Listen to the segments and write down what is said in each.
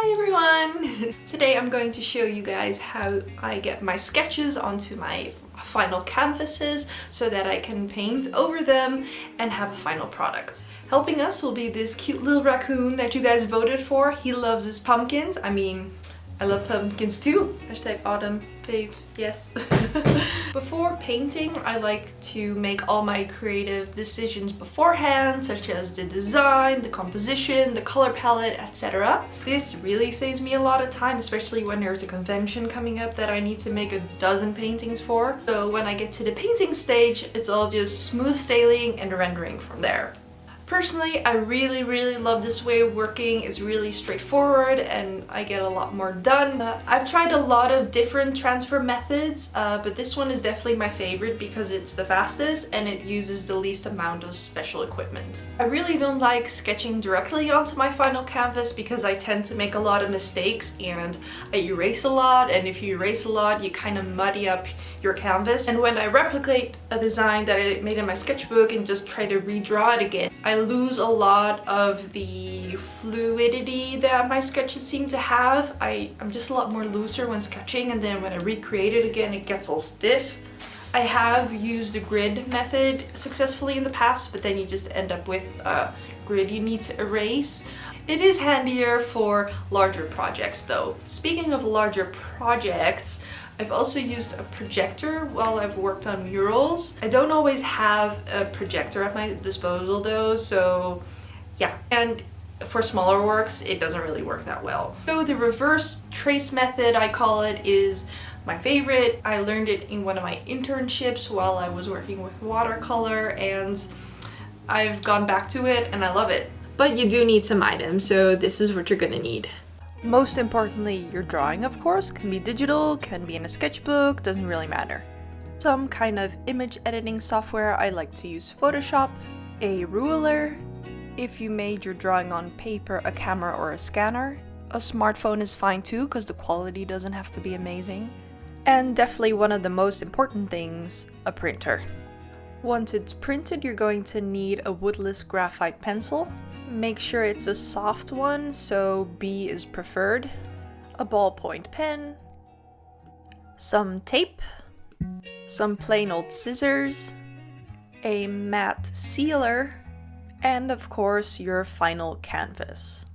Hi everyone! Today I'm going to show you guys how I get my sketches onto my final canvases so that I can paint over them and have a final product. Helping us will be this cute little raccoon that you guys voted for. He loves his pumpkins. I mean, I love pumpkins too. Hashtag autumn fave, yes. Before painting, I like to make all my creative decisions beforehand, such as the design, the composition, the color palette, etc. This really saves me a lot of time, especially when there's a convention coming up that I need to make a dozen paintings for. So when I get to the painting stage, it's all just smooth sailing and rendering from there. Personally, I really love this way of working. It's really straightforward and I get a lot more done. I've tried a lot of different transfer methods, but this one is definitely my favorite because it's the fastest and it uses the least amount of special equipment. I really don't like sketching directly onto my final canvas because I tend to make a lot of mistakes and I erase a lot, and if you erase a lot, you kind of muddy up your canvas. And when I replicate a design that I made in my sketchbook and just try to redraw it again, I lose a lot of the fluidity that my sketches seem to have. I'm just a lot more looser when sketching, and then when I recreate it again, it gets all stiff. I have used the grid method successfully in the past, but then you just end up with a grid you need to erase. It is handier for larger projects though. Speaking of larger projects, I've also used a projector while I've worked on murals. I don't always have a projector at my disposal though, so yeah. And for smaller works, it doesn't really work that well. So the reverse trace method, I call it, is my favorite. I learned it in one of my internships while I was working with watercolor, and I've gone back to it and I love it. But you do need some items, so this is what you're gonna need. Most importantly, your drawing, of course, can be digital, can be in a sketchbook, doesn't really matter. Some kind of image editing software. I like to use Photoshop, a ruler. If you made your drawing on paper, a camera or a scanner. A smartphone is fine too, because the quality doesn't have to be amazing. And definitely one of the most important things, a printer. Once it's printed, you're going to need a woodless graphite pencil. Make sure it's a soft one, so B is preferred. A ballpoint pen. Some tape. Some plain old scissors. A matte sealer. And of course, your final canvas.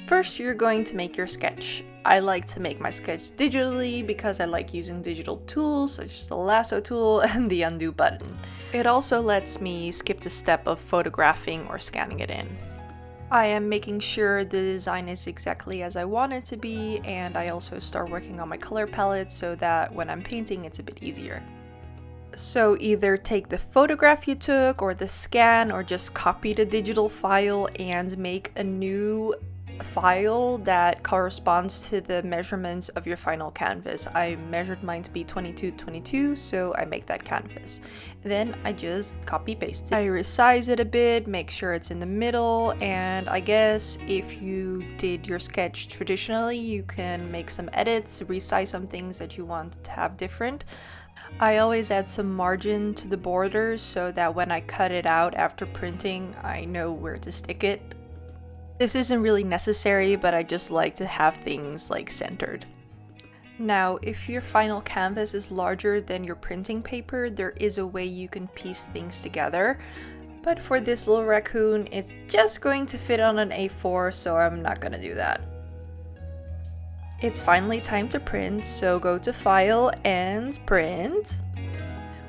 First, you're going to make your sketch. I like to make my sketch digitally because I like using digital tools such as the lasso tool and the undo button. It also lets me skip the step of photographing or scanning it in. I am making sure the design is exactly as I want it to be, and I also start working on my color palette so that when I'm painting it's a bit easier. So either take the photograph you took or the scan, or just copy the digital file and make a new file that corresponds to the measurements of your final canvas. I measured mine to be 22x22, so I make that canvas. Then I just copy paste it. I resize it a bit, make sure it's in the middle, and I guess if you did your sketch traditionally, you can make some edits, resize some things that you want to have different. I always add some margin to the borders so that when I cut it out after printing, I know where to stick it. This isn't really necessary, but I just like to have things like centered. Now, if your final canvas is larger than your printing paper, there is a way you can piece things together. But for this little raccoon, it's just going to fit on an A4, so I'm not gonna do that. It's finally time to print, so go to File and Print.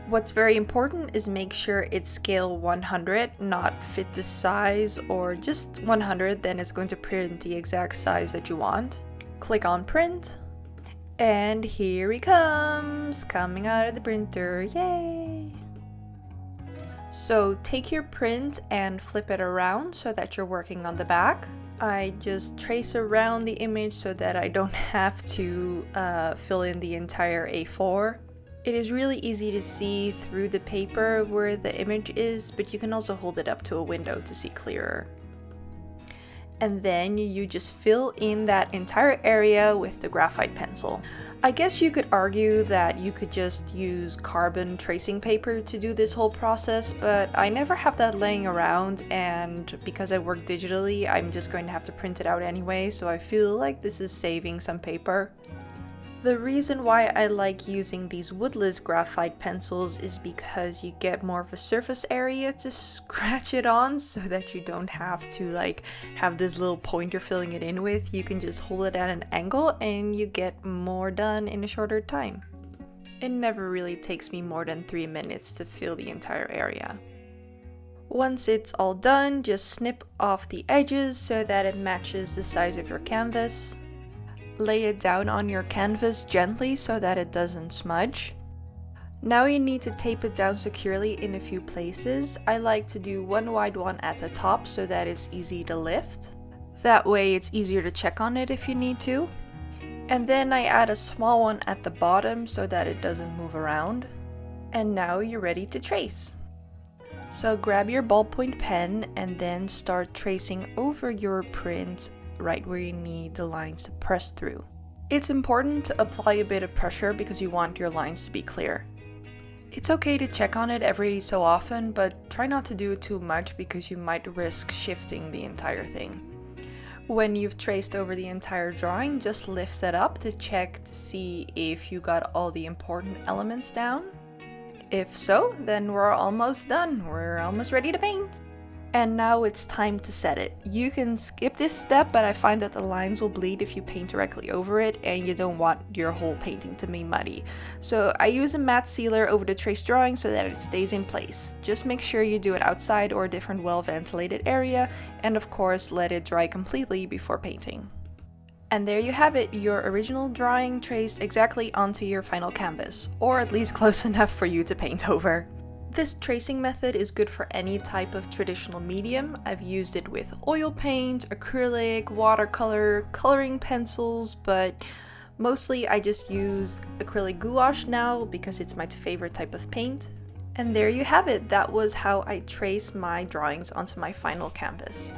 What's very important is make sure it's scale 100, not fit the size, or just 100, then it's going to print the exact size that you want. Click on Print, and here he comes, coming out of the printer, yay! So take your print and flip it around so that you're working on the back. I just trace around the image so that I don't have to fill in the entire A4. It is really easy to see through the paper where the image is, but you can also hold it up to a window to see clearer. and then you just fill in that entire area with the graphite pencil. I guess you could argue that you could just use carbon tracing paper to do this whole process, but I never have that laying around, and because I work digitally, I'm just going to have to print it out anyway, so I feel like this is saving some paper. The reason why I like using these woodless graphite pencils is because you get more of a surface area to scratch it on, so that you don't have to like have this little pointer filling it in with. You can just hold it at an angle and you get more done in a shorter time. It never really takes me more than 3 minutes to fill the entire area. Once it's all done, just snip off the edges so that it matches the size of your canvas. Lay it down on your canvas gently so that it doesn't smudge. Now you need to tape it down securely in a few places. I like to do one wide one at the top so that it's easy to lift. That way it's easier to check on it if you need to. And then I add a small one at the bottom so that it doesn't move around. And now you're ready to trace. So grab your ballpoint pen and then start tracing over your print right where you need the lines to press through. It's important to apply a bit of pressure because you want your lines to be clear. It's okay to check on it every so often, but try not to do it too much because you might risk shifting the entire thing. When you've traced over the entire drawing, just lift it up to check to see if you got all the important elements down. If so, then we're almost done. We're almost ready to paint. And now it's time to set it. You can skip this step, but I find that the lines will bleed if you paint directly over it, and you don't want your whole painting to be muddy. So I use a matte sealer over the traced drawing so that it stays in place. Just make sure you do it outside or a different well-ventilated area, and of course let it dry completely before painting. And there you have it, your original drawing traced exactly onto your final canvas, or at least close enough for you to paint over. This tracing method is good for any type of traditional medium. I've used it with oil paint, acrylic, watercolor, coloring pencils, but mostly I just use acrylic gouache now because it's my favorite type of paint. And there you have it, that was how I trace my drawings onto my final canvas.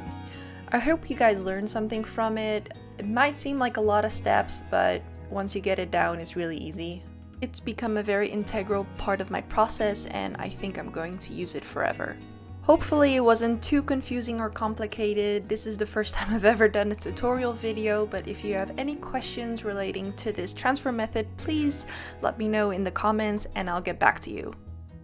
I hope you guys learned something from it. It might seem like a lot of steps, but once you get it down, it's really easy. It's become a very integral part of my process, and I think I'm going to use it forever. Hopefully it wasn't too confusing or complicated. This is the first time I've ever done a tutorial video, but if you have any questions relating to this transfer method, please let me know in the comments and I'll get back to you.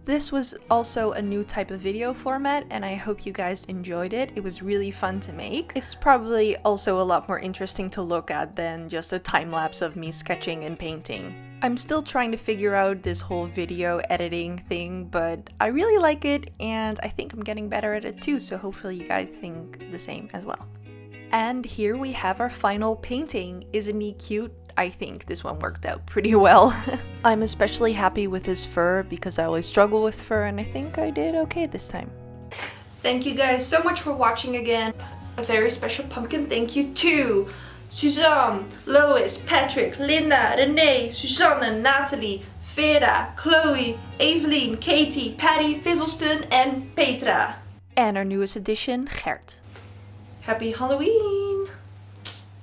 This was also a new type of video format, and I hope you guys enjoyed it. It was really fun to make. It's probably also a lot more interesting to look at than just a time-lapse of me sketching and painting. I'm still trying to figure out this whole video editing thing, but I really like it and I think I'm getting better at it too, so hopefully you guys think the same as well. And here we have our final painting. Isn't he cute? I think this one worked out pretty well. I'm especially happy with his fur because I always struggle with fur, and I think I did okay this time. Thank you guys so much for watching again. A very special pumpkin thank you to Suzanne, Lois, Patrick, Linda, Renee, Susanne, Natalie, Vera, Chloe, Evelyn, Katie, Patty, Fizzleston, and Petra. And our newest addition, Gert. Happy Halloween!